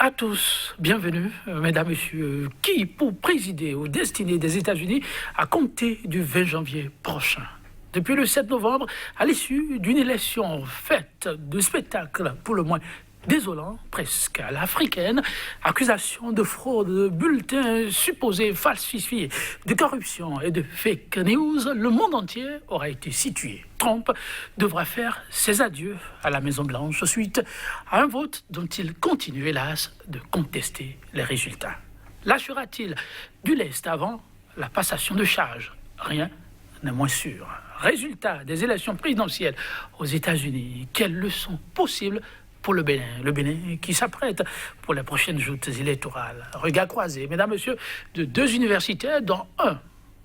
À tous, bienvenue, mesdames, messieurs, qui pour présider aux destinées des États-Unis à compter du 20 janvier prochain. Depuis le 7 novembre, à l'issue d'une élection faite de spectacles pour le moins désolant, presque à l'africaine, accusation de fraude, de bulletins supposés falsifiés, de corruption et de fake news, le monde entier aura été situé. Trump devra faire ses adieux à la Maison-Blanche suite à un vote dont il continue, hélas, de contester les résultats. Lâchera-t-il du lest avant la passation de charge? Rien n'est moins sûr. Résultat des élections présidentielles aux États-Unis. Quelles leçons possibles pour le Bénin qui s'apprête pour les prochaines joutes électorales. Regard croisé, mesdames, messieurs, de deux universitaires, dont un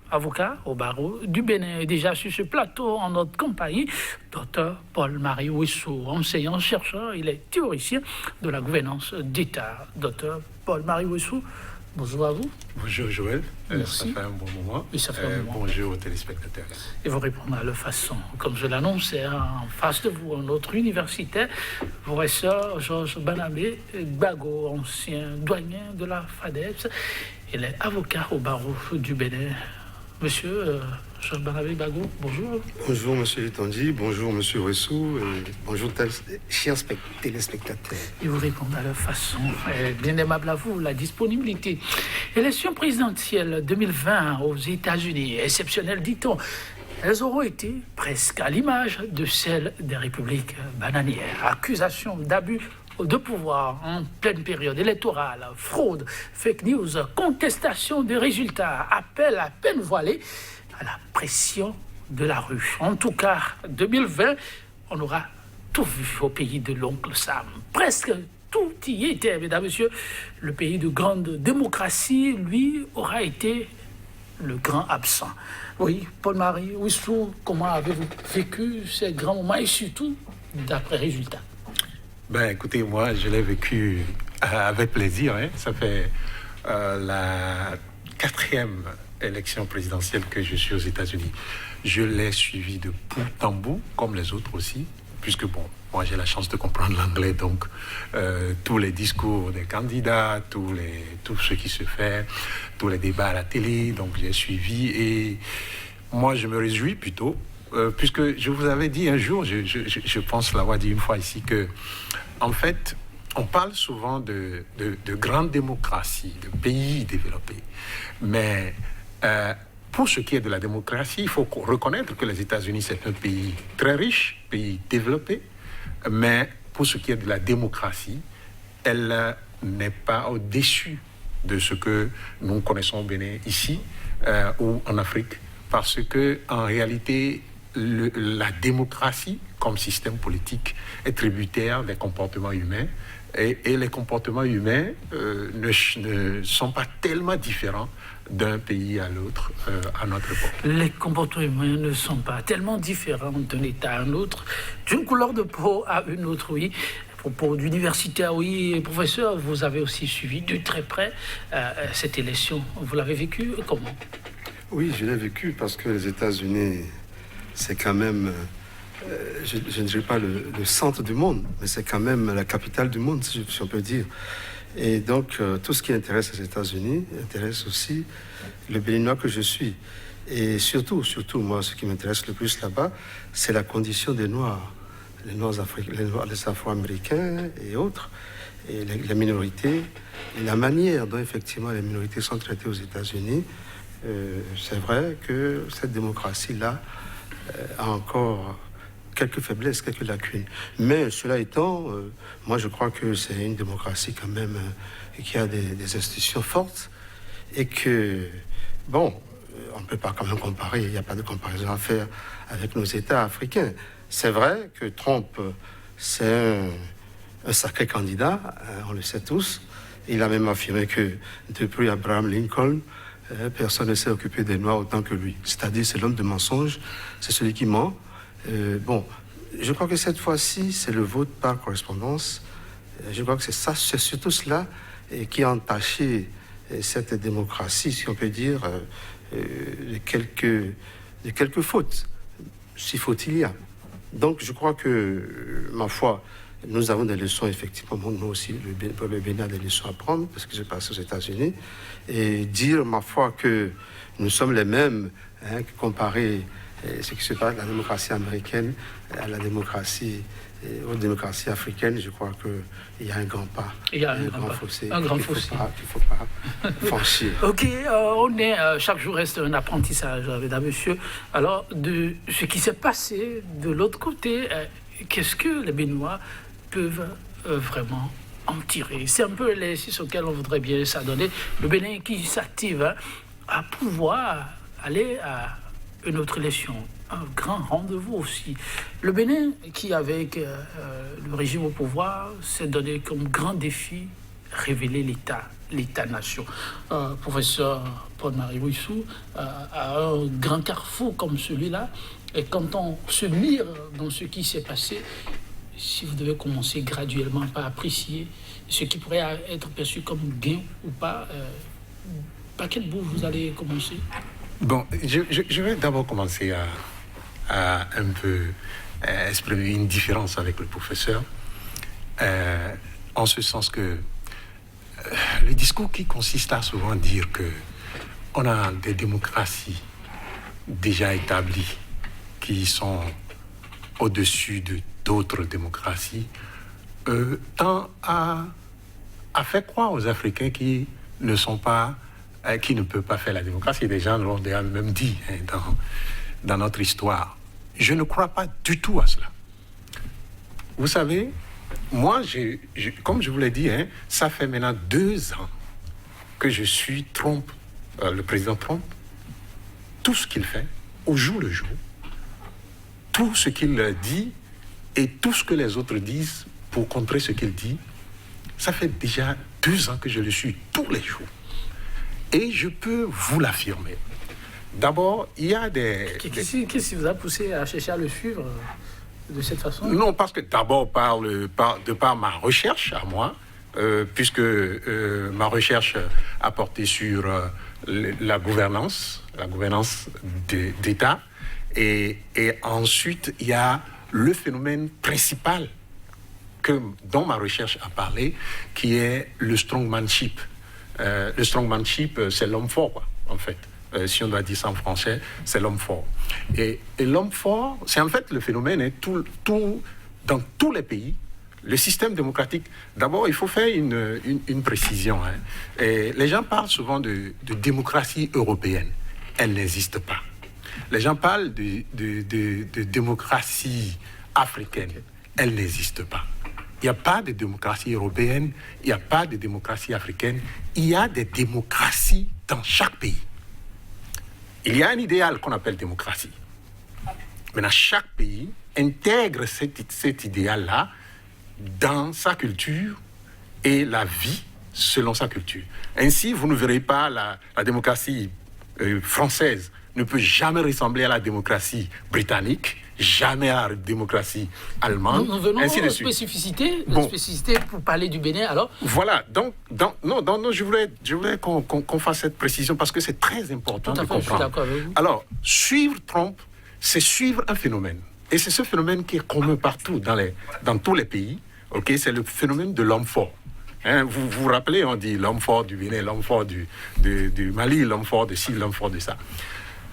avocat au barreau du Bénin, est déjà sur ce plateau en notre compagnie, Dr Paul-Marie Ouissou, enseignant-chercheur, il est théoricien de la gouvernance d'État. Dr Paul-Marie Ouissou, bonjour à vous. Bonjour Joël, merci. Ça fait un bon moment. Oui, ça fait un moment. Bonjour aux téléspectateurs. Et vous répondre à leur façon. Comme je l'annonçais, en face de vous, un autre universitaire, professeur Georges Banabé Gbagbo, ancien douanier de la FADEPS. Il est avocat au barreau du Bénin. Monsieur Georges Banabé Gbagbo, bonjour. Bonjour Monsieur Litondi, bonjour Monsieur Ouissou, bonjour chers téléspectateurs. Et vous répondre à leur façon. Bien aimable à vous, la disponibilité. Élection présidentielle 2020 aux États-Unis, exceptionnelle dit-on. Elles auront été presque à l'image de celles des républiques bananières. Accusation d'abus de pouvoir en pleine période électorale, fraude, fake news, contestation des résultats, appel à peine voilé à la pression de la rue. En tout cas, 2020, on aura tout vu au pays de l'oncle Sam. Presque tout y était, mesdames, messieurs. Le pays de grande démocratie, lui, aura été le grand absent. Oui, Paul-Marie Ouissou, comment avez-vous vécu ces grands moments et surtout d'après résultats? Ben, écoutez, moi, je l'ai vécu avec plaisir. Ça fait la 4e élection présidentielle que je suis aux États-Unis. Je l'ai suivi de bout en bout, comme les autres aussi, puisque, bon, moi, j'ai la chance de comprendre l'anglais, donc tous les discours des candidats, tout ce qui se fait, tous les débats à la télé, donc j'ai suivi et moi, je me réjouis plutôt. Puisque je vous avais dit un jour, je pense l'avoir dit une fois ici, que en fait, on parle souvent de grandes démocraties, de pays développés. Mais pour ce qui est de la démocratie, il faut reconnaître que les États-Unis, c'est un pays très riche, pays développé. Mais pour ce qui est de la démocratie, elle n'est pas au-dessus de ce que nous connaissons au Bénin ici ou en Afrique. Parce que en réalité, la démocratie comme système politique est tributaire des comportements humains et les comportements humains ne sont pas tellement différents d'un pays à l'autre à notre époque. Les comportements humains ne sont pas tellement différents d'un État à un autre, d'une couleur de peau à une autre, oui. À propos d'universitaire, oui, professeur, vous avez aussi suivi de très près cette élection. Vous l'avez vécu comment? Oui, je l'ai vécu parce que les États-Unis, c'est quand même, je ne dirais pas le centre du monde, mais c'est quand même la capitale du monde, si on peut dire. Et donc, tout ce qui intéresse les États-Unis intéresse aussi le Béninois que je suis. Et surtout, moi, ce qui m'intéresse le plus là-bas, c'est la condition des Noirs, les Noirs africains, les Afro-Américains et autres, et les minorités, et la manière dont effectivement les minorités sont traitées aux États-Unis. C'est vrai que cette démocratie-là a encore quelques faiblesses, quelques lacunes. Mais cela étant, moi je crois que c'est une démocratie quand même qui a des institutions fortes et que, bon, on ne peut pas quand même comparer, il n'y a pas de comparaison à faire avec nos États africains. C'est vrai que Trump, c'est un sacré candidat, on le sait tous. Il a même affirmé que depuis Abraham Lincoln, personne ne s'est occupé des Noirs autant que lui. C'est-à-dire, c'est l'homme de mensonge, c'est celui qui ment. Bon, je crois que cette fois-ci, c'est le vote par correspondance. Je crois que c'est surtout cela qui a entaché cette démocratie, si on peut dire, de quelques fautes, si faute il y a. Donc, je crois que, ma foi, Nous avons des leçons, effectivement, nous aussi, le Bénin a des leçons à prendre, parce que j'ai passé aux États-Unis, et dire, ma foi, que nous sommes les mêmes, comparer ce qui se passe, la démocratie américaine à la démocratie, aux démocraties africaines, je crois qu'il y a un grand pas. Il y a un grand fossé. Un grand fossé. Qu'il ne faut pas franchir. Ok, chaque jour reste un apprentissage, mesdames, messieurs. Alors, de ce qui s'est passé de l'autre côté, qu'est-ce que les Béninois peuvent vraiment en tirer? C'est un peu l'exercice auquel on voudrait bien s'adonner. Le Bénin qui s'active à pouvoir aller à une autre élection, un grand rendez-vous aussi. Le Bénin qui, avec le régime au pouvoir, s'est donné comme grand défi révéler l'État-nation. Professeur Paul-Marie Wissou, à un grand carrefour comme celui-là, et quand on se mire dans ce qui s'est passé, si vous devez commencer graduellement par apprécier ce qui pourrait être perçu comme gain ou pas, par quel bout vous allez commencer? Bon, je vais d'abord commencer à un peu exprimer une différence avec le professeur, en ce sens que le discours qui consiste à souvent dire que on a des démocraties déjà établies qui sont au-dessus de d'autres démocraties, tend à faire croire aux Africains qui ne sont pas, qui ne peuvent pas faire la démocratie. Des gens l'ont déjà même dit dans notre histoire. Je ne crois pas du tout à cela. Vous savez, moi, comme je vous l'ai dit, ça fait maintenant 2 ans que je suis Trump, le président Trump. Tout ce qu'il fait, au jour le jour, tout ce qu'il dit et tout ce que les autres disent pour contrer ce qu'il dit, ça fait déjà 2 ans que je le suis tous les jours. Et je peux vous l'affirmer. D'abord, il y a des... Qu'est-ce qui vous a poussé à chercher à le suivre de cette façon? Non, parce que d'abord, de par ma recherche à moi, puisque ma recherche a porté sur la gouvernance d'État, et ensuite, il y a le phénomène principal dont ma recherche a parlé, qui est le strongmanship. Le strongmanship, c'est l'homme fort, quoi, en fait. Si on doit dire ça en français, c'est l'homme fort. Et l'homme fort, c'est en fait le phénomène, dans tous les pays, le système démocratique. D'abord, il faut faire une précision. Et les gens parlent souvent de démocratie européenne. Elle n'existe pas. Les gens parlent de démocratie africaine. Elle n'existe pas. Il n'y a pas de démocratie européenne, il n'y a pas de démocratie africaine. Il y a des démocraties dans chaque pays. Il y a un idéal qu'on appelle démocratie. Maintenant, chaque pays intègre cet idéal-là dans sa culture et la vie selon sa culture. Ainsi, vous ne verrez pas la démocratie française ne peut jamais ressembler à la démocratie britannique, jamais à la démocratie allemande. Nous venons ainsi de aux suite. spécificités, Bon. spécificités pour parler du Bénin, alors. Voilà, donc je voulais qu'on fasse cette précision parce que c'est très important Tout à de fait, je suis comprendre. d'accord avec vous. Alors, suivre Trump, c'est suivre un phénomène. Et c'est ce phénomène qui est commun partout, dans tous les pays. Okay, c'est le phénomène de l'homme fort. Vous vous rappelez, on dit l'homme fort du Bénin, l'homme fort du Mali, l'homme fort de ci, l'homme fort de ça.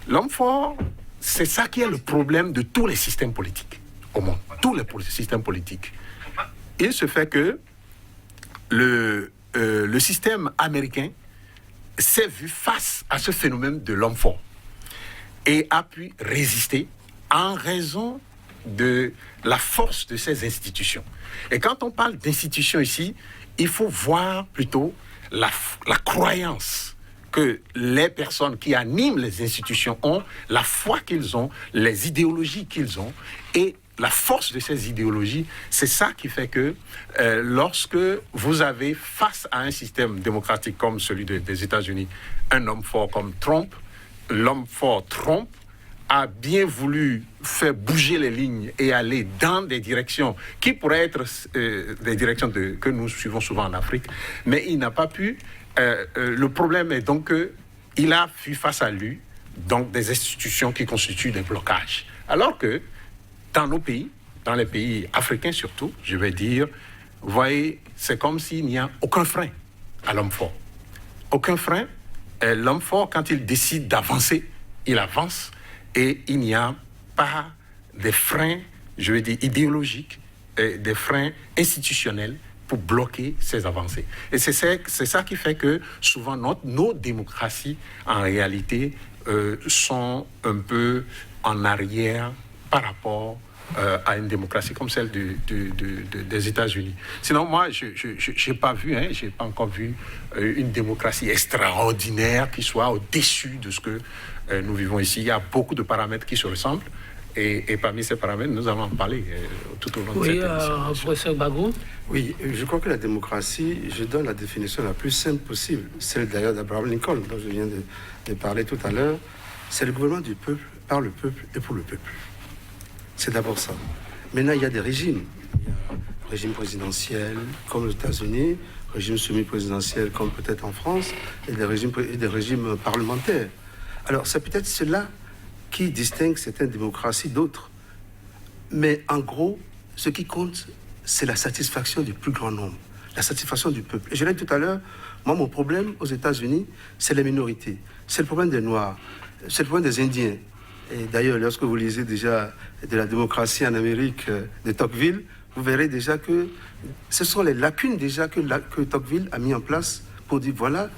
L'homme fort, c'est ça qui est le problème de tous les systèmes politiques au monde. Tous les systèmes politiques. Il se fait que le système américain s'est vu face à ce phénomène de l'homme fort et a pu résister en raison de la force de ces institutions. Et quand on parle d'institutions ici, il faut voir plutôt la croyance que les personnes qui animent les institutions ont, la foi qu'ils ont, les idéologies qu'ils ont, et la force de ces idéologies, c'est ça qui fait que lorsque vous avez face à un système démocratique comme celui des États-Unis, un homme fort comme Trump, l'homme fort Trump a bien voulu faire bouger les lignes et aller dans des directions qui pourraient être des directions que nous suivons souvent en Afrique, mais il n'a pas pu. Le problème est donc qu'il a vu face à lui donc, des institutions qui constituent des blocages. Alors que dans nos pays, dans les pays africains surtout, je vais dire, vous voyez, c'est comme s'il n'y a aucun frein à l'homme fort. Aucun frein. L'homme fort, quand il décide d'avancer, il avance et il n'y a pas de freins, je veux dire, idéologiques, des freins institutionnels pour bloquer ces avancées. Et c'est ça qui fait que souvent nos démocraties, en réalité, sont un peu en arrière par rapport à une démocratie comme celle des États-Unis. Sinon, moi, je n'ai pas vu, j'ai pas encore vu une démocratie extraordinaire qui soit au-dessus de ce que nous vivons ici. Il y a beaucoup de paramètres qui se ressemblent. Et parmi ces paramètres, nous allons en parler tout au long de cette émission. Professeur Gbagbo. Oui, je crois que la démocratie, je donne la définition la plus simple possible, celle d'ailleurs d'Abraham Lincoln, dont je viens de parler tout à l'heure. C'est le gouvernement du peuple, par le peuple et pour le peuple. C'est d'abord ça. Maintenant, il y a des régimes. Il y a un régime présidentiel, comme aux États-Unis, régime semi-présidentiel, comme peut-être en France, et des régimes parlementaires. Alors, c'est peut-être cela qui distingue certaines démocraties d'autres. Mais en gros, ce qui compte, c'est la satisfaction du plus grand nombre, la satisfaction du peuple. Et je l'ai dit tout à l'heure, moi, mon problème aux États-Unis, c'est les minorités. C'est le problème des Noirs, c'est le problème des Indiens. Et d'ailleurs, lorsque vous lisez déjà de la démocratie en Amérique de Tocqueville, vous verrez déjà que ce sont les lacunes déjà que Tocqueville a mis en place pour dire, voilà,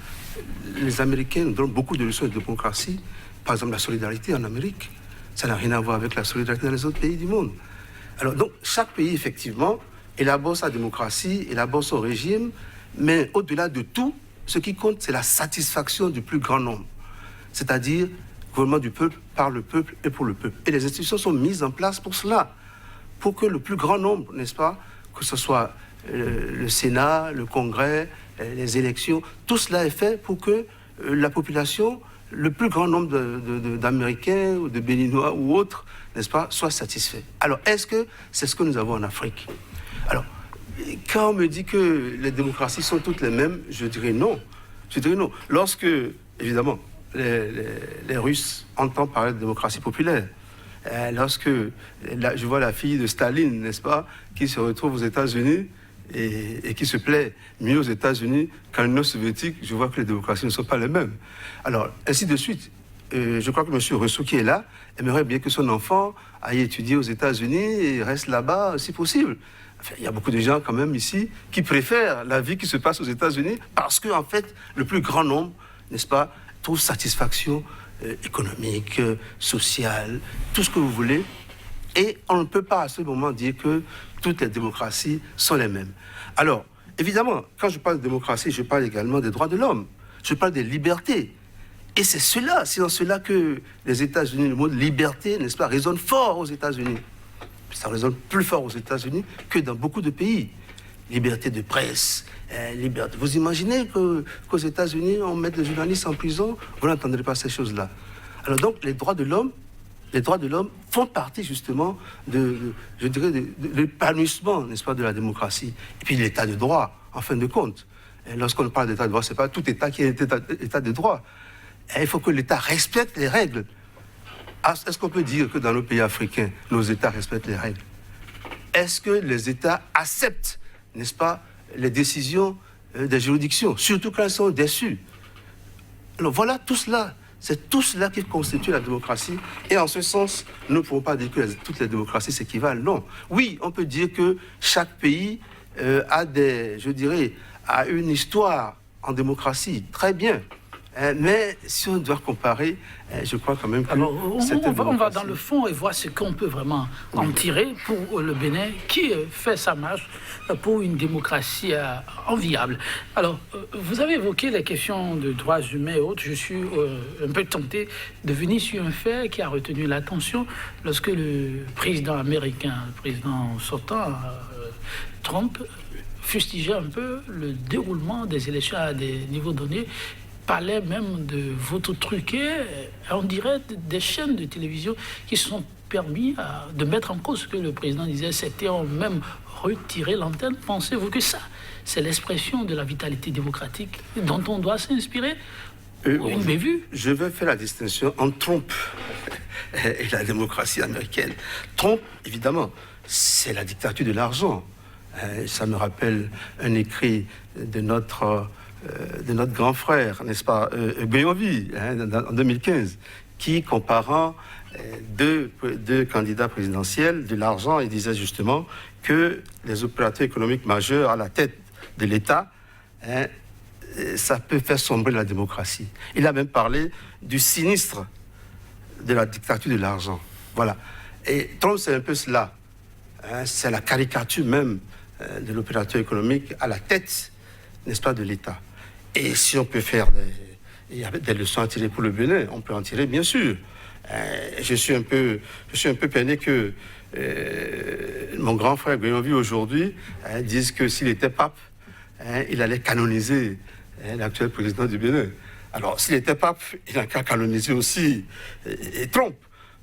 les Américains nous donnent beaucoup de leçons de démocratie. Par exemple, la solidarité en Amérique, ça n'a rien à voir avec la solidarité dans les autres pays du monde. Alors, donc, chaque pays, effectivement, élabore sa démocratie, élabore son régime, mais au-delà de tout, ce qui compte, c'est la satisfaction du plus grand nombre. C'est-à-dire, gouvernement du peuple, par le peuple et pour le peuple. Et les institutions sont mises en place pour cela, pour que le plus grand nombre, n'est-ce pas, que ce soit le Sénat, le Congrès, les élections, tout cela est fait pour que la population, le plus grand nombre d'Américains ou de Béninois ou autres, n'est-ce pas, soit satisfait. Alors, est-ce que c'est ce que nous avons en Afrique? Alors, quand on me dit que les démocraties sont toutes les mêmes, je dirais non. Je dirais non. Lorsque, évidemment, les Russes entendent parler de démocratie populaire, lorsque je vois la fille de Staline, n'est-ce pas, qui se retrouve aux États-Unis et qui se plaît mieux aux États-Unis qu'en Union soviétique, je vois que les démocraties ne sont pas les mêmes. Alors, ainsi de suite. Je crois que M. Rousseau, qui est là, aimerait bien que son enfant aille étudier aux États-Unis et reste là-bas si possible. Enfin, il y a beaucoup de gens quand même ici qui préfèrent la vie qui se passe aux États-Unis parce que, en fait, le plus grand nombre, n'est-ce pas, trouve satisfaction économique, sociale, tout ce que vous voulez. Et on ne peut pas à ce moment dire que toutes les démocraties sont les mêmes. Alors, évidemment, quand je parle de démocratie, je parle également des droits de l'homme. Je parle des libertés. Et c'est dans cela que les États-Unis, le mot liberté, n'est-ce pas, résonne fort aux États-Unis. Ça résonne plus fort aux États-Unis que dans beaucoup de pays. Liberté de presse, liberté. Vous imaginez qu'aux États-Unis, on met des journalistes en prison? Vous n'entendrez pas ces choses-là. Alors donc, les droits de l'homme font partie justement de l'épanouissement, n'est-ce pas, de la démocratie. Et puis l'état de droit, en fin de compte. Et lorsqu'on parle d'état de droit, ce n'est pas tout état qui est état de droit. Et il faut que l'État respecte les règles. Est-ce qu'on peut dire que dans nos pays africains, nos États respectent les règles? Est-ce que les États acceptent, n'est-ce pas, les décisions des juridictions, surtout quand elles sont déçues? Alors voilà tout cela. C'est tout cela qui constitue la démocratie. Et en ce sens, nous ne pouvons pas dire que toutes les démocraties s'équivalent. Non. Oui, on peut dire que chaque pays a une histoire en démocratie. Très bien. Mais si on doit comparer, je crois quand même que... Alors, on va dans le fond et voir ce qu'on peut vraiment en tirer pour le Bénin, qui fait sa marche pour une démocratie enviable. Alors, vous avez évoqué les questions de droits humains et autres. Je suis un peu tenté de venir sur un fait qui a retenu l'attention lorsque le président américain, le président sortant, Trump, fustigeait un peu le déroulement des élections à des niveaux donnés, parlait même de votes truqués, on dirait des chaînes de télévision qui se sont permis de mettre en cause ce que le président disait, c'était même retirer l'antenne. Pensez-vous que ça, c'est l'expression de la vitalité démocratique dont on doit s'inspirer? Une bévue. Je vais faire la distinction entre Trump et la démocratie américaine. Trump, évidemment, c'est la dictature de l'argent. Ça me rappelle un écrit de notre grand frère, n'est-ce pas, Guéonvi, en 2015, qui, comparant deux candidats présidentiels de l'argent, il disait justement que les opérateurs économiques majeurs à la tête de l'État, ça peut faire sombrer la démocratie. Il a même parlé du sinistre de la dictature de l'argent. Voilà. Et Trump, c'est un peu cela. C'est la caricature même de l'opérateur économique à la tête, n'est-ce pas, de l'État. Et si on peut faire des leçons à tirer pour le Bénin, on peut en tirer, bien sûr. Je suis un peu peiné que mon grand frère Guéonvi aujourd'hui dise que s'il était pape, il allait canoniser l'actuel président du Bénin. Alors, s'il était pape, il n'a qu'à canoniser aussi et Trump.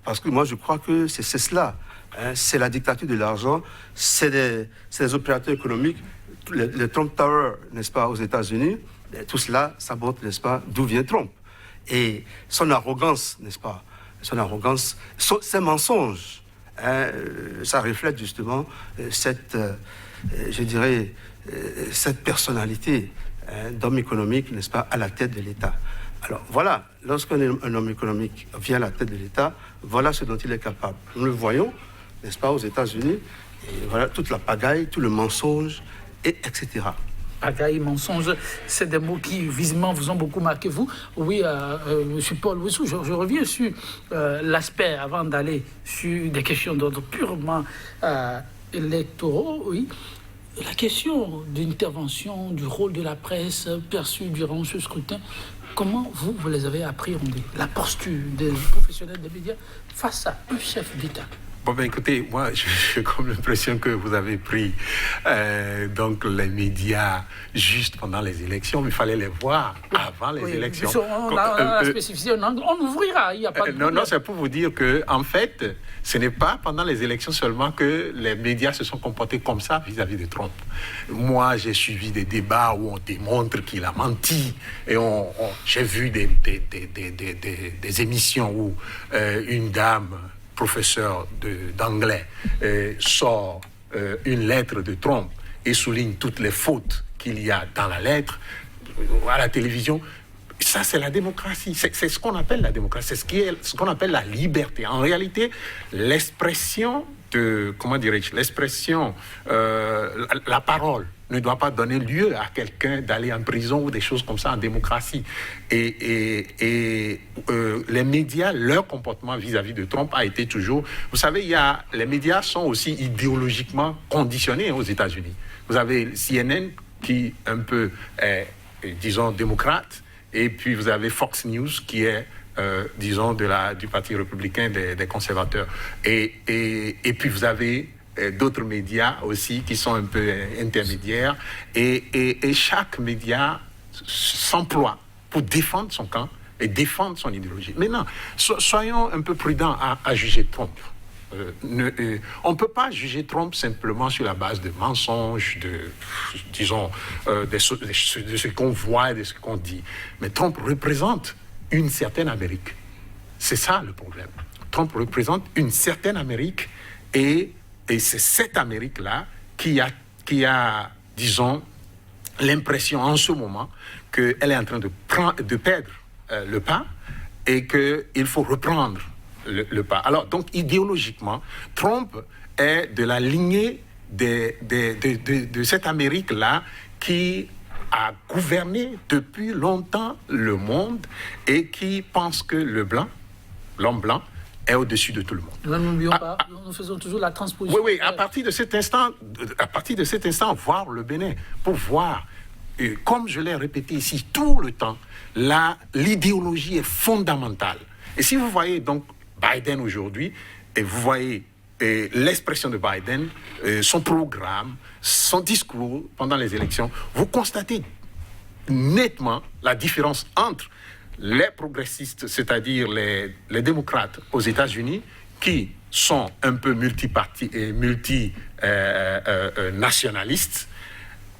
Parce que moi, je crois que c'est cela. C'est la dictature de l'argent, c'est des opérateurs économiques, les Trump Tower, n'est-ce pas, aux États-Unis, tout cela, ça montre, n'est-ce pas, d'où vient Trump. Et son arrogance, n'est-ce pas, ses mensonges, ça reflète justement cette personnalité d'homme économique, n'est-ce pas, à la tête de l'État. Alors voilà, lorsqu'un homme économique vient à la tête de l'État, voilà ce dont il est capable. Nous le voyons, n'est-ce pas, aux États-Unis, et voilà toute la pagaille, tout le mensonge, etc. Pagaille, mensonge, c'est des mots qui visiblement vous ont beaucoup marqué, vous. Oui, M. Paul Ouessou, je reviens sur l'aspect, avant d'aller sur des questions d'ordre purement électoraux, oui. La question d'intervention, du rôle de la presse perçue durant ce scrutin, comment vous les avez appréhendés? La posture des professionnels des médias face à un chef d'État? Bon, ben écoutez, moi, j'ai comme l'impression que vous avez pris donc les médias juste pendant les élections, mais il fallait les voir avant les élections. On a spécifié un angle, on ouvrira, il n'y a pas de problème. Non, c'est pour vous dire que, en fait, ce n'est pas pendant les élections seulement que les médias se sont comportés comme ça vis-à-vis de Trump. Moi, j'ai suivi des débats où on démontre qu'il a menti, et j'ai vu des émissions où une dame, professeur d'anglais, sort une lettre de Trump et souligne toutes les fautes qu'il y a dans la lettre à la télévision. Ça, c'est la démocratie. C'est ce qu'on appelle la démocratie. C'est ce qu'on appelle la liberté. En réalité, l'expression la parole ne doit pas donner lieu à quelqu'un d'aller en prison ou des choses comme ça en démocratie. Et les médias, leur comportement vis-à-vis de Trump a été toujours... Vous savez, les médias sont aussi idéologiquement conditionnés aux États-Unis. Vous avez CNN qui un peu est, disons, démocrate, et puis vous avez Fox News qui est, disons, du Parti républicain des conservateurs. Et puis vous avez d'autres médias aussi qui sont un peu intermédiaires, et chaque média s'emploie pour défendre son camp et défendre son idéologie. Maintenant, soyons un peu prudents à juger Trump. On ne peut pas juger Trump simplement sur la base de mensonges, de ce qu'on voit et de ce qu'on dit. Mais Trump représente une certaine Amérique. C'est ça le problème. Trump représente une certaine Amérique, et c'est cette Amérique-là qui a, disons, l'impression en ce moment qu'elle est en train de perdre le pas, et qu'il faut reprendre le pas. Alors, donc, idéologiquement, Trump est de la lignée de cette Amérique-là qui a gouverné depuis longtemps le monde et qui pense que l'homme blanc, est au-dessus de tout le monde. N'oublions pas, nous faisons toujours la transposition. Oui, à partir de cet instant, voir le Bénin, pour voir, comme je l'ai répété ici tout le temps, l'idéologie est fondamentale. Et si vous voyez donc Biden aujourd'hui, et vous voyez l'expression de Biden, son programme, son discours pendant les élections, vous constatez nettement la différence entre les progressistes, c'est-à-dire les démocrates aux États-Unis, qui sont un peu multipartis et multinationalistes,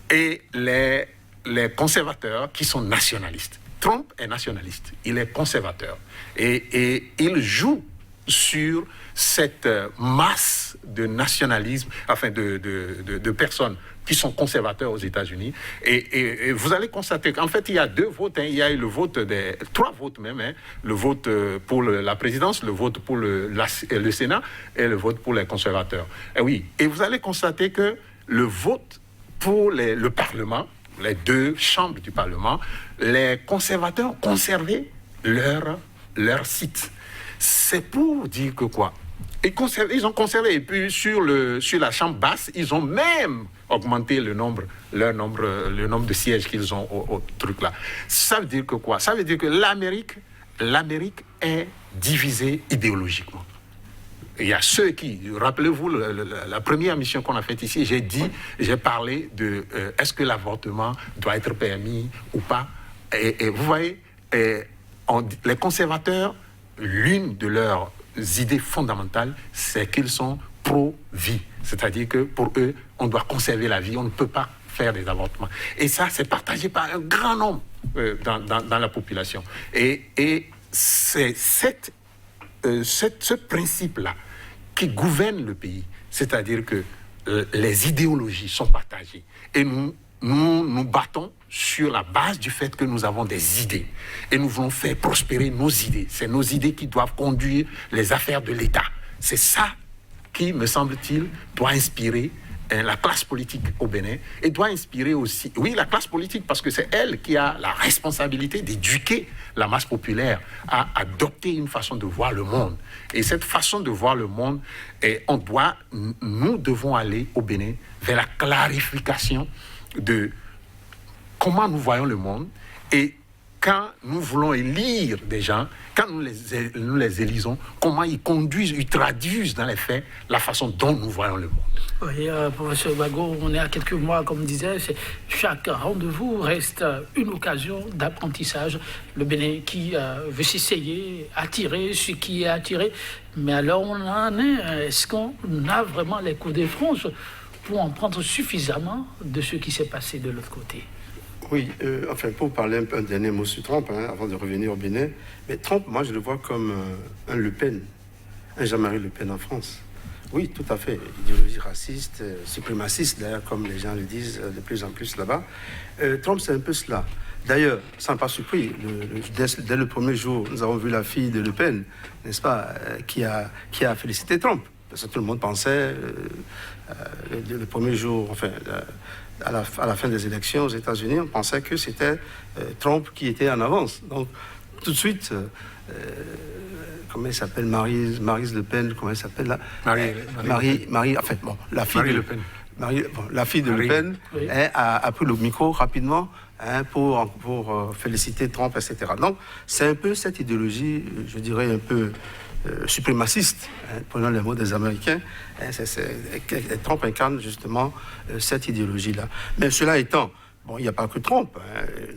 et les conservateurs qui sont nationalistes. Trump est nationaliste, il est conservateur. Et il joue sur cette masse de nationalisme, enfin de personnes qui sont conservateurs aux États-Unis. Et vous allez constater qu'en fait, il y a 2 votes. Il y a eu le vote 3 votes même. Le vote pour la présidence, le vote pour le Sénat et le vote pour les conservateurs. Et oui. Et vous allez constater que le vote pour le Parlement, les 2 chambres du Parlement, les conservateurs ont conservé leur site. C'est pour dire que quoi? Ils ont conservé. Et puis sur la chambre basse, ils ont même augmenté le nombre de sièges qu'ils ont au truc là. Ça veut dire que quoi? Ça veut dire que l'Amérique est divisée idéologiquement. Il y a ceux qui, rappelez-vous, la première mission qu'on a faite ici, j'ai parlé de est-ce que l'avortement doit être permis ou pas. Et vous voyez, les conservateurs, l'une de leurs idées fondamentales, c'est qu'ils sont pro-vie. C'est-à-dire que pour eux, on doit conserver la vie, on ne peut pas faire des avortements. Et ça, c'est partagé par un grand nombre dans la population. Et c'est ce principe-là qui gouverne le pays. C'est-à-dire que les idéologies sont partagées. Et nous battons sur la base du fait que nous avons des idées. Et nous voulons faire prospérer nos idées. C'est nos idées qui doivent conduire les affaires de l'État. C'est ça qui, me semble-t-il, doit inspirer la classe politique au Bénin et doit inspirer aussi, oui, la classe politique, parce que c'est elle qui a la responsabilité d'éduquer la masse populaire à adopter une façon de voir le monde. Et cette façon de voir le monde, nous devons aller au Bénin vers la clarification de comment nous voyons le monde. Et quand nous voulons élire des gens, quand nous les élisons, comment ils conduisent, ils traduisent dans les faits la façon dont nous voyons le monde. Oui, professeur Bago, on est à quelques mois, comme je disais, chaque rendez-vous reste une occasion d'apprentissage. Le Bénin qui veut s'essayer, attirer ce qui est attiré. Mais alors, on en est. Est-ce qu'on a vraiment les coups de France pour en prendre suffisamment de ce qui s'est passé de l'autre côté? Oui, enfin, pour parler un dernier mot sur Trump, avant de revenir au Bénin, mais Trump, moi, je le vois comme un Le Pen, un Jean-Marie Le Pen en France. Oui, tout à fait. Idéologie raciste, suprémaciste, d'ailleurs, comme les gens le disent de plus en plus là-bas. Trump, c'est un peu cela. D'ailleurs, ça n'a pas surpris. Dès le premier jour, nous avons vu la fille de Le Pen, n'est-ce pas, qui a félicité Trump. Parce que tout le monde pensait, le premier jour, enfin, à la fin des élections aux États-Unis, on pensait que c'était Trump qui était en avance. Donc, tout de suite, comment elle s'appelle, Maryse Le Pen, comment elle s'appelle là? Marie, en fait, bon, la fille de Le Pen. La fille de Le Pen a pris le micro rapidement pour féliciter Trump, etc. Donc, c'est un peu cette idéologie, je dirais, un peu suprémaciste, prenons les mots des Américains. Trump incarne justement cette idéologie-là. Mais cela étant, bon, il n'y a pas que Trump.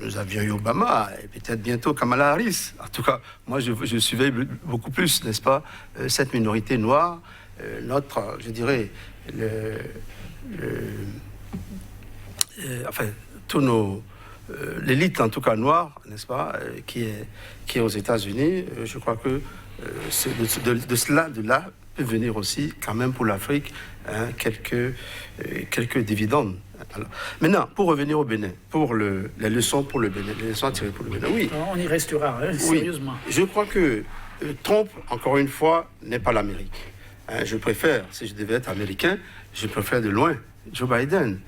Nous avions eu Obama et peut-être bientôt Kamala Harris. En tout cas, moi, je suivais beaucoup plus, n'est-ce pas, cette minorité noire, je dirais, enfin, l'élite, en tout cas noire, n'est-ce pas, qui est aux États-Unis. Je crois que de là peut venir aussi, quand même, pour l'Afrique, quelques dividendes. Alors, maintenant, pour revenir au Bénin, pour les leçons pour le Bénin, les leçons à tirer pour le Bénin, oui. On y restera, sérieusement. Oui, je crois que Trump, encore une fois, n'est pas l'Amérique. Je préfère, si je devais être américain, je préfère de loin Joe Biden,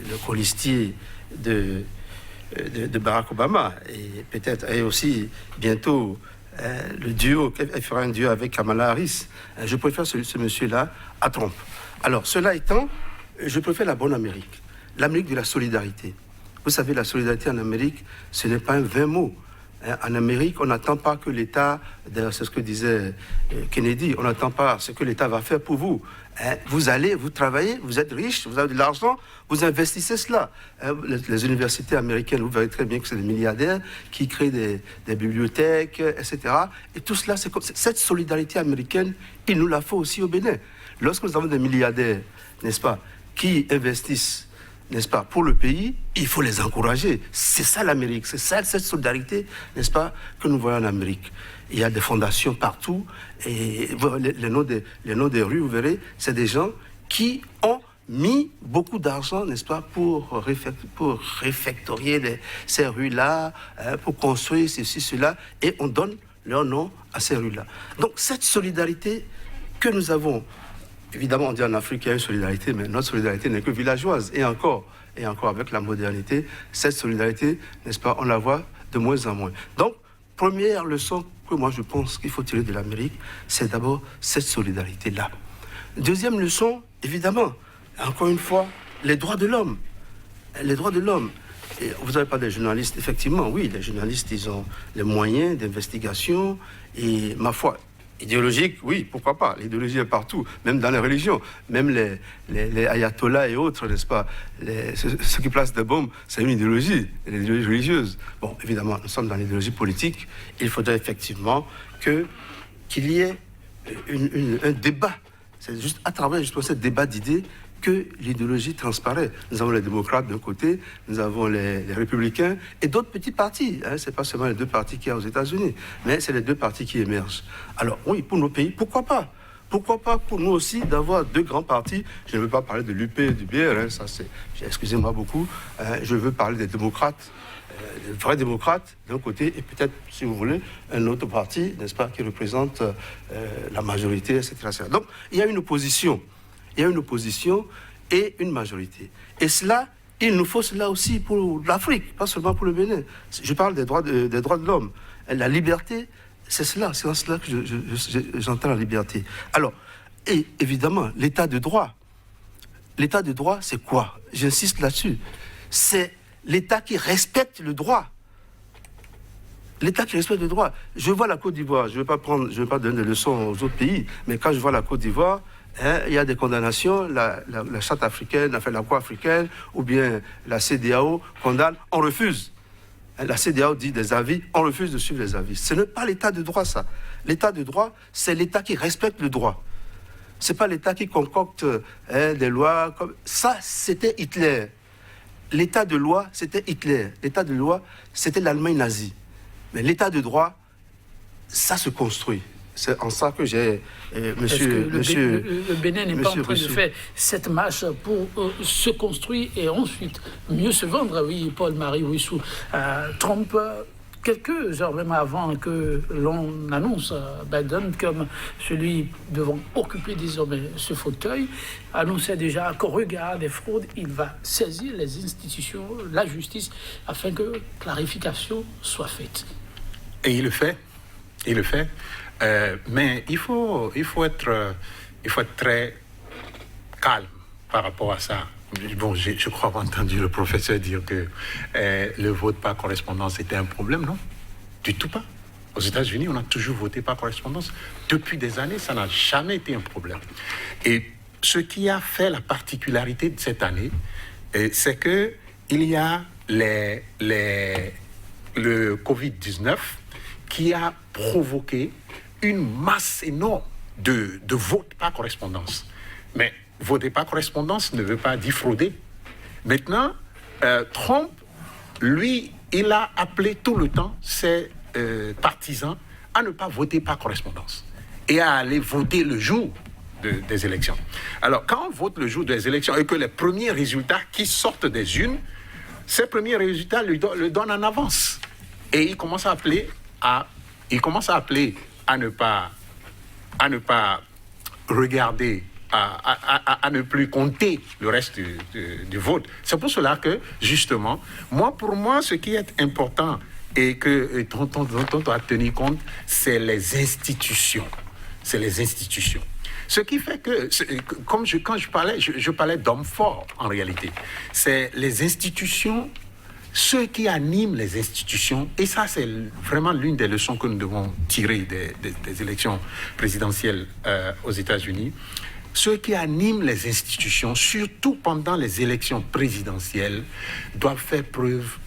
le colistier de Barack Obama, et peut-être, et aussi bientôt, le duo, elle fera un duo avec Kamala Harris. Je préfère ce monsieur-là à Trump. Alors, cela étant, je préfère la bonne Amérique, l'Amérique de la solidarité. Vous savez, la solidarité en Amérique, ce n'est pas un vain mot. En Amérique, on n'attend pas que l'État, d'ailleurs c'est ce que disait Kennedy, on n'attend pas ce que l'État va faire pour vous. Vous allez, vous travaillez, vous êtes riche, vous avez de l'argent, vous investissez cela. Les universités américaines, vous verrez très bien que c'est des milliardaires qui créent des bibliothèques, etc. Et tout cela, c'est comme cette solidarité américaine, il nous la faut aussi au Bénin. Lorsque nous avons des milliardaires, n'est-ce pas, qui investissent n'est-ce pas, pour le pays, il faut les encourager. C'est ça l'Amérique, c'est ça cette solidarité, n'est-ce pas, que nous voyons en Amérique. Il y a des fondations partout, et les noms des rues, vous verrez, c'est des gens qui ont mis beaucoup d'argent, n'est-ce pas, pour réfectorier ces rues-là, pour construire ceci, cela, et on donne leur nom à ces rues-là. Donc cette solidarité que nous avons, évidemment on dit en Afrique qu'il y a une solidarité, mais notre solidarité n'est que villageoise, et encore avec la modernité, cette solidarité, n'est-ce pas, on la voit de moins en moins. Donc, première leçon que moi je pense qu'il faut tirer de l'Amérique, c'est d'abord cette solidarité-là. Deuxième leçon, évidemment, encore une fois, les droits de l'homme. Les droits de l'homme. Et vous n'avez pas des journalistes, effectivement, oui, les journalistes, ils ont les moyens d'investigation et, ma foi, idéologique, oui, pourquoi pas. L'idéologie est partout, même dans les religions. Même les ayatollahs et autres, n'est-ce pas, ceux qui placent des bombes, c'est une idéologie, l'idéologie religieuse. Bon, évidemment, nous sommes dans l'idéologie politique. Il faudrait effectivement qu'il y ait un débat. C'est juste à travers justement ce débat d'idées que l'idéologie transparaît. Nous avons les démocrates d'un côté, nous avons les républicains et d'autres petits partis. Ce n'est pas seulement les deux partis qu'il y a aux États-Unis, mais c'est les deux partis qui émergent. Alors oui, pour nos pays, pourquoi pas? Pourquoi pas pour nous aussi d'avoir deux grands partis? Je ne veux pas parler de l'UP et du BR, ça c'est, excusez-moi beaucoup, je veux parler des démocrates, des vrais démocrates d'un côté, et peut-être, si vous voulez, un autre parti, n'est-ce pas, qui représente la majorité, etc., etc. Donc, il y a une opposition. Il y a une opposition et une majorité. Et cela, il nous faut cela aussi pour l'Afrique, pas seulement pour le Bénin. Je parle des droits de l'homme. La liberté, c'est cela, c'est en cela que j'entends la liberté. Alors, et évidemment, l'état de droit. L'état de droit, c'est quoi? J'insiste là-dessus. C'est l'État qui respecte le droit. L'État qui respecte le droit. Je vois la Côte d'Ivoire, je ne vais pas donner des leçons aux autres pays, mais quand je vois la Côte d'Ivoire, il y a des condamnations, la charte africaine, la Cour africaine, ou bien la CEDEAO condamne, on refuse. La CEDEAO dit des avis, on refuse de suivre les avis. Ce n'est pas l'état de droit, ça. L'état de droit, c'est l'État qui respecte le droit. Ce n'est pas l'État qui concocte des lois. Ça, c'était Hitler. L'état de loi, c'était Hitler. L'état de loi, c'était l'Allemagne nazie. Mais l'état de droit, ça se construit. C'est en ça que j'ai... Le Bénin n'est pas en train de faire cette marche pour se construire et ensuite mieux se vendre. Oui, Paul-Marie Ouissou. Trump, quelques heures même avant que l'on annonce Biden comme celui devant occuper désormais ce fauteuil, annonçait déjà qu'au regard des fraudes, il va saisir les institutions, la justice, afin que clarification soit faite. Et il le fait. Il le fait. Mais il faut être très calme par rapport à ça. Bon, je crois avoir entendu le professeur dire que le vote par correspondance était un problème, non? Du tout pas. Aux États-Unis, on a toujours voté par correspondance. Depuis des années, ça n'a jamais été un problème. Et ce qui a fait la particularité de cette année, c'est que il y a le Covid-19 qui a provoqué une masse énorme de votes par correspondance. Mais voter par correspondance ne veut pas dire frauder. Maintenant, Trump, lui, il a appelé tout le temps ses partisans à ne pas voter par correspondance et à aller voter le jour des élections. Alors, quand on vote le jour des élections et que les premiers résultats qui sortent des urnes, ces premiers résultats le donnent en avance. Et il commence à appeler à ne pas regarder, à ne plus compter le reste du vote. C'est pour cela que, justement, pour moi, ce qui est important et dont on doit tenir compte, c'est les institutions. C'est les institutions. Ce qui fait que, quand je parlais d'hommes forts, en réalité. C'est les institutions, ceux qui animent les institutions, et ça c'est vraiment l'une des leçons que nous devons tirer des élections présidentielles aux États-Unis. Ceux qui animent les institutions, surtout pendant les élections présidentielles, doivent faire preuve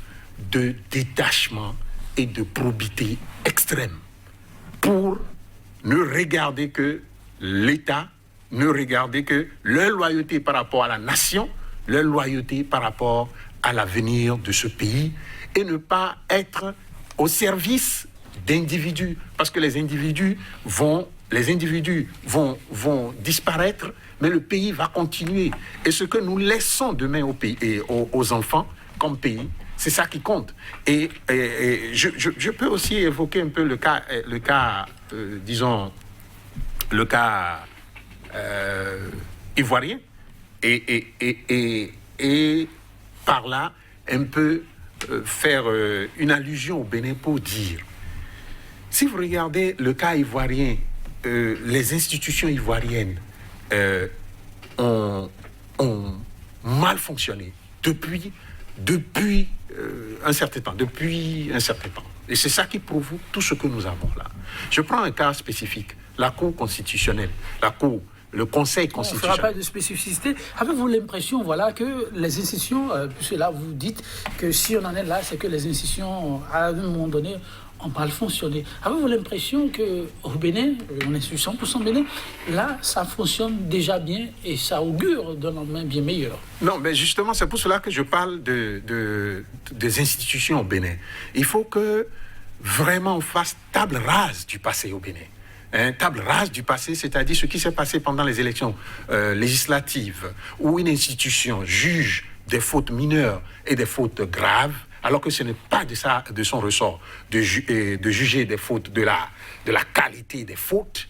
de détachement et de probité extrême pour ne regarder que l'État, ne regarder que leur loyauté par rapport à la nation, leur loyauté par rapport à l'avenir de ce pays et ne pas être au service d'individus, parce que les individus vont disparaître, mais le pays va continuer. Et ce que nous laissons demain au pays et aux enfants comme pays, c'est ça qui compte. Et je peux aussi évoquer un peu le cas ivoirien et par là un peu faire une allusion au Bénin pour dire, si vous regardez le cas ivoirien, les institutions ivoiriennes ont mal fonctionné depuis un certain temps. Et c'est ça qui prouve tout ce que nous avons là. Je prends un cas spécifique, la Cour constitutionnelle, le Conseil constitutionnel. On ne fera pas de spécificité. Avez-vous l'impression, que les institutions, puisque là vous dites que si on en est là, c'est que les institutions, à un moment donné, ont mal fonctionné. Avez-vous l'impression qu'au Bénin, on est sur 100% Bénin, là, ça fonctionne déjà bien et ça augure d'un lendemain bien meilleur? Non, mais justement, c'est pour cela que je parle des institutions au Bénin. Il faut que vraiment on fasse table rase du passé au Bénin. Table rase du passé, c'est-à-dire ce qui s'est passé pendant les élections législatives, où une institution juge des fautes mineures et des fautes graves, alors que ce n'est pas de son ressort de juger des fautes, de la qualité des fautes.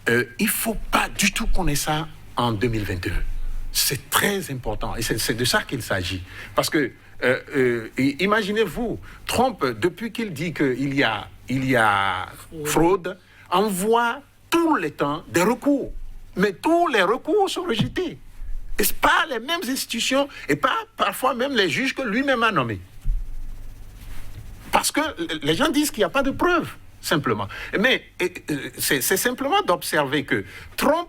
Il ne faut pas du tout qu'on ait ça en 2021. C'est très important et c'est de ça qu'il s'agit. Parce que, imaginez-vous, Trump, depuis qu'il dit qu'il y a fraude, envoie tout le temps des recours. Mais tous les recours sont rejetés. Et ce pas les mêmes institutions et pas parfois même les juges que lui-même a nommés. Parce que les gens disent qu'il n'y a pas de preuves, simplement. Mais c'est simplement d'observer que Trump,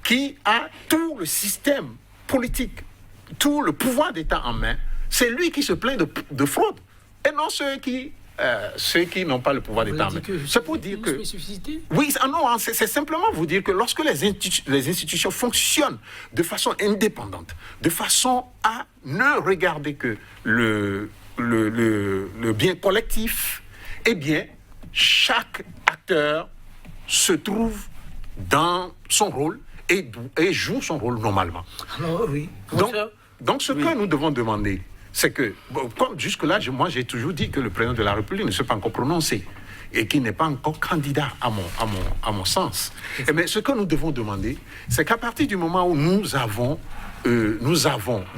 qui a tout le système politique, tout le pouvoir d'État en main, c'est lui qui se plaint de fraude. Et non ceux qui n'ont pas le pouvoir d'État en main. C'est pour dire que... Spécificité? Oui, non, c'est simplement vous dire que lorsque les institutions fonctionnent de façon indépendante, de façon à ne regarder que le bien collectif, eh bien, chaque acteur se trouve dans son rôle et joue son rôle normalement. Alors, oui. Donc ce que nous devons demander, c'est que, comme jusque-là, moi j'ai toujours dit que le président de la République ne s'est pas encore prononcé et qu'il n'est pas encore candidat à mon sens. Mais ce que nous devons demander, c'est qu'à partir du moment où nous avons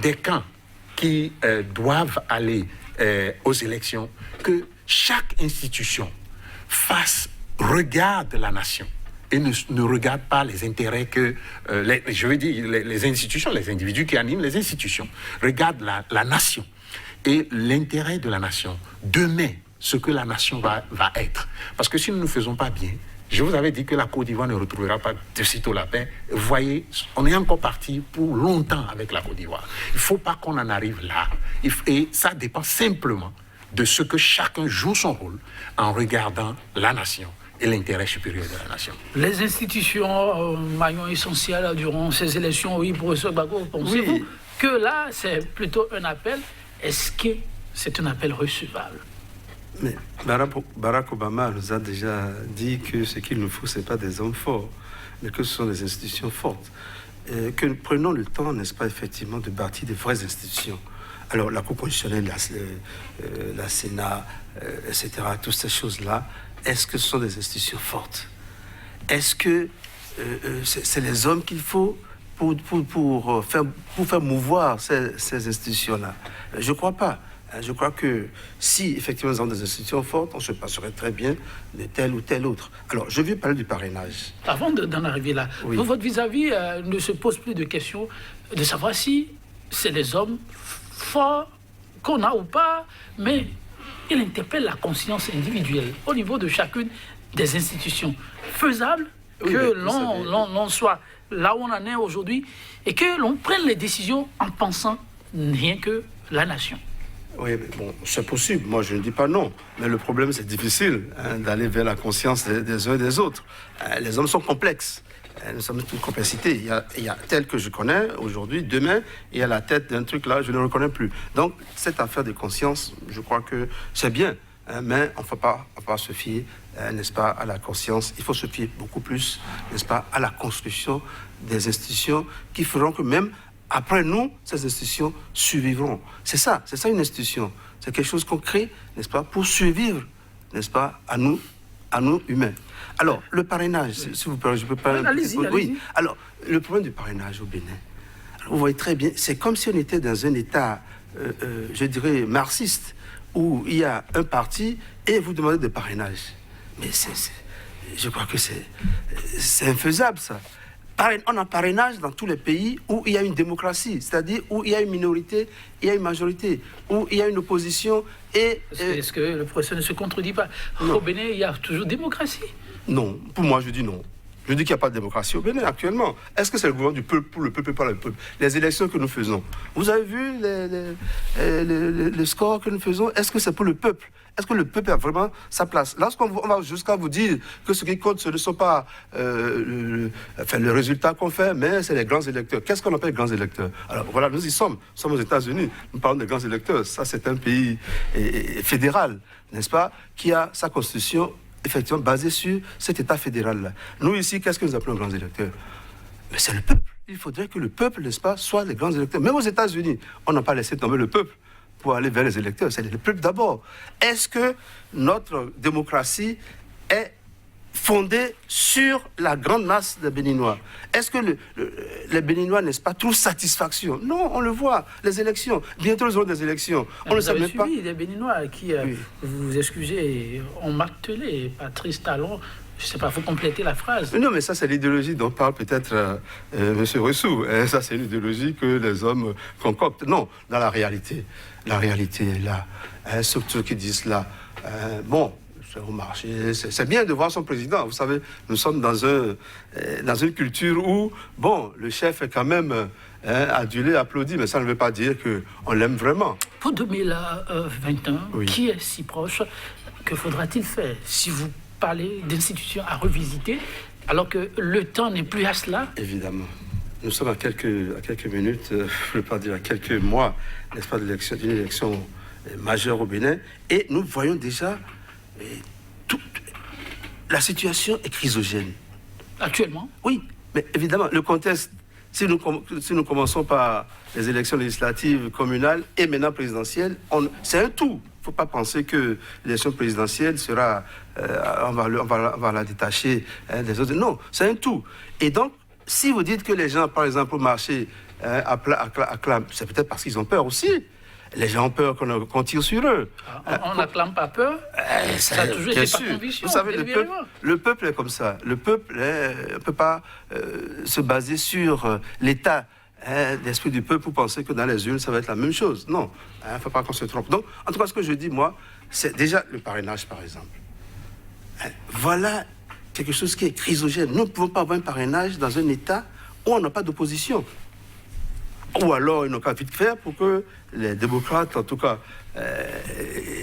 des camps qui doivent aller aux élections, que chaque institution regarde la nation et ne regarde pas les intérêts que, les institutions, les individus qui animent les institutions, regardent la nation et l'intérêt de la nation, demain, ce que la nation va être. Parce que si nous ne faisons pas bien, je vous avais dit que la Côte d'Ivoire ne retrouvera pas de sitôt la paix. Vous voyez, on est encore parti pour longtemps avec la Côte d'Ivoire. Il ne faut pas qu'on en arrive là. Et ça dépend simplement de ce que chacun joue son rôle en regardant la nation et l'intérêt supérieur de la nation. Les institutions, maillon essentiel durant ces élections, oui, professeur Gbagbo, pensez-vous que là, c'est plutôt un appel? Est-ce que c'est un appel recevable? Mais Barack Obama nous a déjà dit que ce qu'il nous faut, ce n'est pas des hommes forts, mais que ce sont des institutions fortes. Et que nous prenons le temps, n'est-ce pas, effectivement, de bâtir des vraies institutions. Alors, la Cour constitutionnelle, la Sénat, etc., toutes ces choses-là, est-ce que ce sont des institutions fortes? Est-ce que c'est les hommes qu'il faut pour faire mouvoir ces institutions-là? Je ne crois pas. Je crois que si effectivement nous avons des institutions fortes, on se passerait très bien de tel ou tel autre. Alors, je vais parler du parrainage. Avant d'en arriver là, votre vis-à-vis ne se pose plus de questions de savoir si c'est des hommes forts qu'on a ou pas, mais il interpelle la conscience individuelle au niveau de chacune des institutions. Faisable que l'on soit là où on en est aujourd'hui et que l'on prenne les décisions en pensant rien que la nation. Oui, mais bon, c'est possible. Moi, je ne dis pas non. Mais le problème, c'est difficile d'aller vers la conscience des uns et des autres. Les hommes sont complexes. Nous sommes toute complicité. Il y a tel que je connais aujourd'hui, demain, il y a la tête d'un truc là, je ne le reconnais plus. Donc, cette affaire de conscience, je crois que c'est bien, hein, mais on ne faut pas se fier, n'est-ce pas, à la conscience. Il faut se fier beaucoup plus, n'est-ce pas, à la construction des institutions qui feront que même après nous, ces institutions survivront. C'est ça une institution. C'est quelque chose qu'on crée, n'est-ce pas, pour survivre, n'est-ce pas, à nous humains. Alors, le parrainage, si vous plaît, je peux pas... Allez-y. Oui, alors, le problème du parrainage au Bénin, alors, vous voyez très bien, c'est comme si on était dans un État, je dirais, marxiste, où il y a un parti et vous demandez des parrainages. Mais je crois que c'est infaisable, ça. On a parrainage dans tous les pays où il y a une démocratie, c'est-à-dire où il y a une minorité, il y a une majorité, où il y a une opposition et... Est-ce que le professeur ne se contredit pas? Au Bénin, il y a toujours démocratie. Non, pour moi, je dis non. Je dis qu'il n'y a pas de démocratie au Bénin actuellement. Est-ce que c'est le gouvernement du peuple, pour le peuple, par le peuple? Les élections que nous faisons, vous avez vu les scores que nous faisons? Est-ce que c'est pour le peuple? Est-ce que le peuple a vraiment sa place? Lorsqu'on va jusqu'à vous dire que ce qui compte, ce ne sont pas le résultat qu'on fait, mais c'est les grands électeurs. Qu'est-ce qu'on appelle grands électeurs? Alors voilà, nous y sommes. Nous sommes aux États-Unis. Nous parlons de grands électeurs. Ça, c'est un pays fédéral, n'est-ce pas, qui a sa constitution effectivement basée sur cet État fédéral-là. Nous, ici, qu'est-ce que nous appelons grands électeurs? Mais c'est le peuple. Il faudrait que le peuple, n'est-ce pas, soit les grands électeurs. Même aux États-Unis, on n'a pas laissé tomber le peuple pour aller vers les électeurs. C'est le peuple d'abord. Est-ce que notre démocratie est fondée sur la grande masse des Béninois? Est-ce que les Béninois, n'est-ce pas, trouvent satisfaction? Non, on le voit, les élections. Bientôt, ils auront des élections. On ne sait même pas. Les Béninois qui, vous excusez, ont martelé Patrice Talon. Je ne sais pas, il faut compléter la phrase. Non, mais ça, c'est l'idéologie dont parle peut-être M. Ressou. Ça, c'est une idéologie que les hommes concoctent. Non, dans la réalité est là. Ceux qui disent là, bon, c'est au marché, c'est bien de voir son président. Vous savez, nous sommes dans une culture où, bon, le chef est quand même adulé, applaudi, mais ça ne veut pas dire qu'on l'aime vraiment. Pour 2021, oui. Qui est si proche? Que faudra-t-il faire si vous parler d'institutions à revisiter, alors que le temps n'est plus à cela? Évidemment. Nous sommes à quelques minutes, je ne veux pas dire à quelques mois, n'est-ce pas, d'une élection majeure au Bénin, et nous voyons déjà la situation est chrysogène. Actuellement? Oui, mais évidemment, le contexte, si nous commençons par les élections législatives, communales et maintenant présidentielles, c'est un tout. Il ne faut pas penser que l'élection présidentielle sera... on va la détacher des autres. Non, c'est un tout. Et donc, si vous dites que les gens, par exemple, au marché, acclament, c'est peut-être parce qu'ils ont peur aussi. Les gens ont peur qu'on tire sur eux. On n'acclame pas peur. Ça a toujours été par conviction. Vous savez, le peuple est comme ça. Le peuple ne peut pas se baser sur l'État. L'esprit du peuple pour penser que dans les urnes, ça va être la même chose. Non, il ne faut pas qu'on se trompe. Donc, en tout cas, ce que je dis, moi, c'est déjà le parrainage, par exemple. Voilà quelque chose qui est chrysogène. Nous ne pouvons pas avoir un parrainage dans un État où on n'a pas d'opposition. Ou alors, ils n'ont qu'à vite faire pour que les démocrates, en tout cas,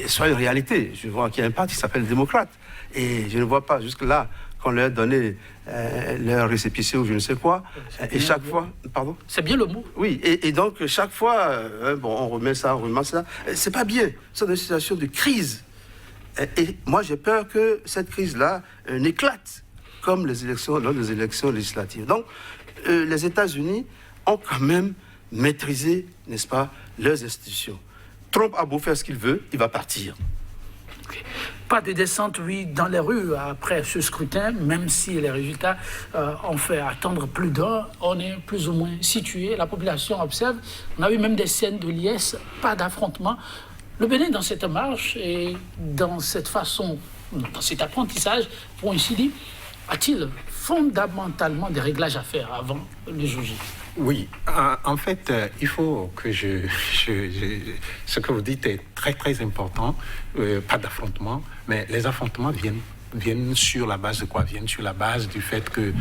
soient une réalité. Je vois qu'il y a un parti qui s'appelle les démocrates. Et je ne vois pas jusque-là qu'on leur a donné leur récépissé ou je ne sais quoi. Et chaque fois... Pardon? C'est bien le mot. Oui, et donc chaque fois, on remet ça. C'est pas bien. C'est une situation de crise. Et moi, j'ai peur que cette crise-là n'éclate comme lors des élections législatives. Donc, les États-Unis ont quand même maîtrisé, n'est-ce pas, leurs institutions. Trump a beau faire ce qu'il veut, il va partir. Okay. Pas de descente, oui, dans les rues après ce scrutin, même si les résultats ont fait attendre plus d'un, on est plus ou moins situé, la population observe. On a eu même des scènes de liesse, pas d'affrontement. Le Bénin, dans cette marche et dans cette façon, dans cet apprentissage, pour ainsi dire, a-t-il fondamentalement des réglages à faire avant le jour J? Oui, en fait, il faut que ce que vous dites est très très important, pas d'affrontement, mais les affrontements viennent sur la base de quoi? Viennent sur la base du fait que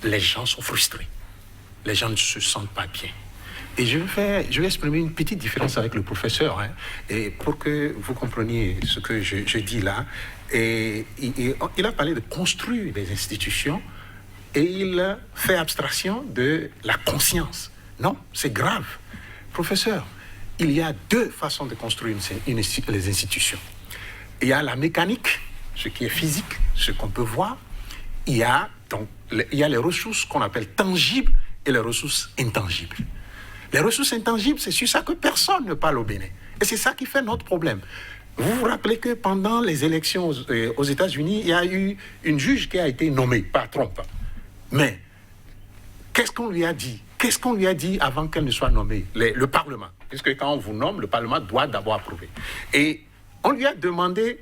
les gens sont frustrés, les gens ne se sentent pas bien. Et je vais exprimer une petite différence avec le professeur, hein, et pour que vous compreniez ce que je dis là. Et il a parlé de construire des institutions et il fait abstraction de la conscience. Non, c'est grave. Professeur, il y a deux façons de construire les institutions. Il y a la mécanique, ce qui est physique, ce qu'on peut voir. Il y a les ressources qu'on appelle tangibles et les ressources intangibles. Les ressources intangibles, c'est sur ça que personne ne parle au Bénin. Et c'est ça qui fait notre problème. Vous vous rappelez que pendant les élections aux États-Unis, il y a eu une juge qui a été nommée par Trump. Mais qu'est-ce qu'on lui a dit? Qu'est-ce qu'on lui a dit avant qu'elle ne soit nommée? Le Parlement. Puisque quand on vous nomme, le Parlement doit d'abord approuver. Et on lui a demandé,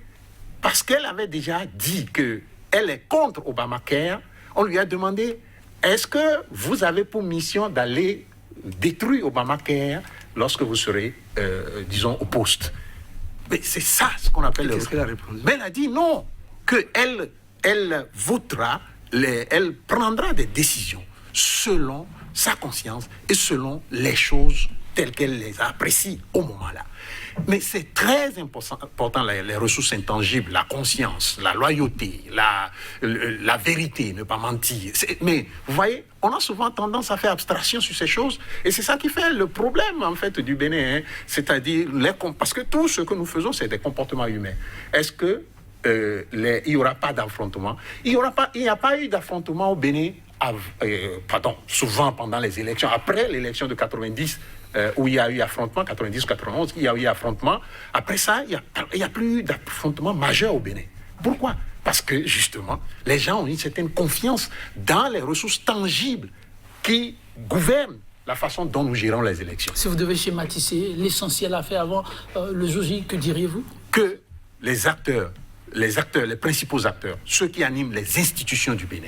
parce qu'elle avait déjà dit qu'elle est contre Obamacare, on lui a demandé, est-ce que vous avez pour mission d'aller détruire Obamacare lorsque vous serez, disons, au poste? Mais c'est ça ce qu'on appelle... Qu'est-ce qu'elle a répondu? Mais elle a dit non, qu'elle votera, elle prendra des décisions selon sa conscience et selon les choses telles qu'elle les apprécie au moment-là. Mais c'est très important, les ressources intangibles, la conscience, la loyauté, la vérité, ne pas mentir. Mais vous voyez, on a souvent tendance à faire abstraction sur ces choses, et c'est ça qui fait le problème, en fait, du Bénin. Hein. C'est-à-dire, parce que tout ce que nous faisons, c'est des comportements humains. Est-ce que il n'y aura pas d'affrontement? Il n'y a pas eu d'affrontement au Bénin, souvent pendant les élections. Après l'élection de 90, où il y a eu affrontement, 90-91, il y a eu affrontement. Après ça, il n'y a plus eu d'affrontement majeur au Bénin. Pourquoi? Parce que, justement, les gens ont une certaine confiance dans les ressources tangibles qui gouvernent la façon dont nous gérons les élections. Si vous devez schématiser l'essentiel à faire avant le jour J, que diriez-vous? Que les principaux acteurs, ceux qui animent les institutions du Bénin,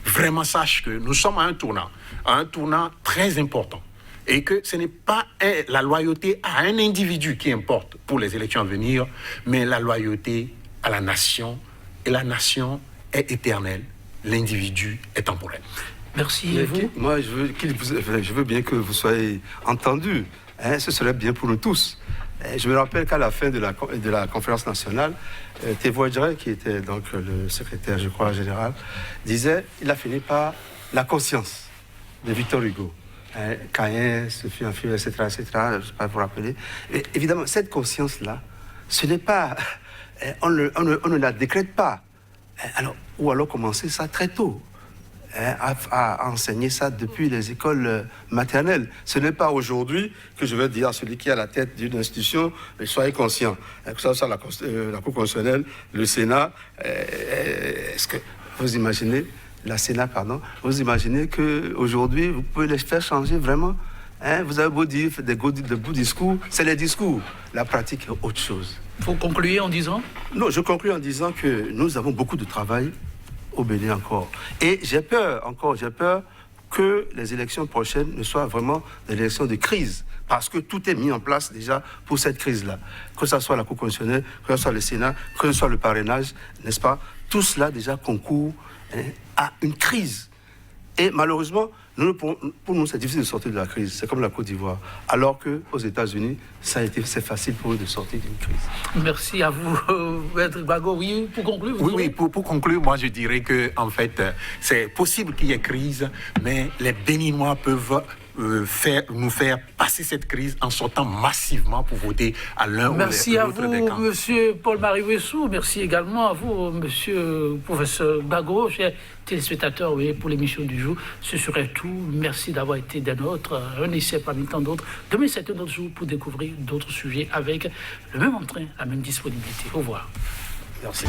vraiment sachent que nous sommes à un tournant très important. Et que ce n'est pas la loyauté à un individu qui importe pour les élections à venir, mais la loyauté à la nation. Et la nation est éternelle, l'individu est temporel. Merci. Et vous? Moi, je veux bien que vous soyez entendus. Hein, ce serait bien pour nous tous. Je me rappelle qu'à la fin de la conférence nationale, Tévoidjere, qui était donc le secrétaire, je crois, général, disait il a fini par la conscience de Victor Hugo. Caïn, Sophie, Enfile, etc., je ne sais pas vous rappeler. Et évidemment, cette conscience-là, ce n'est pas... On ne la décrète pas. Ou alors commencer ça très tôt. À enseigner ça depuis les écoles maternelles. Ce n'est pas aujourd'hui que je vais dire à celui qui est à la tête d'une institution, soyez conscient. Que ça soit la Cour constitutionnelle, le Sénat, est-ce que vous imaginez... La Sénat, pardon, vous imaginez qu'aujourd'hui, vous pouvez les faire changer vraiment? Vous avez beau dire des beaux discours, c'est les discours. La pratique est autre chose. Vous concluez en disant? Non, je conclue en disant que nous avons beaucoup de travail au Bénin encore. Et j'ai peur que les élections prochaines ne soient vraiment des élections de crise. Parce que tout est mis en place déjà pour cette crise-là. Que ce soit la Cour constitutionnelle, que ce soit le Sénat, que ce soit le parrainage, n'est-ce pas? Tout cela déjà concourt à une crise. Et malheureusement, pour nous, c'est difficile de sortir de la crise. C'est comme la Côte d'Ivoire. Alors qu'aux États-Unis, c'est facile pour eux de sortir d'une crise. Merci à vous, Maître Gbagbo. Oui, pour conclure, pour conclure, moi je dirais que en fait, c'est possible qu'il y ait crise, mais les Béninois peuvent nous faire passer cette crise en sortant massivement pour voter à l'un ou l'autre des camps. Merci à vous, monsieur Paul-Marie Ouessou. Merci également à vous, monsieur professeur Gbagbo. Chers téléspectateurs, oui, pour l'émission du jour, ce serait tout. Merci d'avoir été des nôtres. Un essai parmi tant d'autres. Demain, c'est un autre jour pour découvrir d'autres sujets avec le même entrain, la même disponibilité. Au revoir. Merci.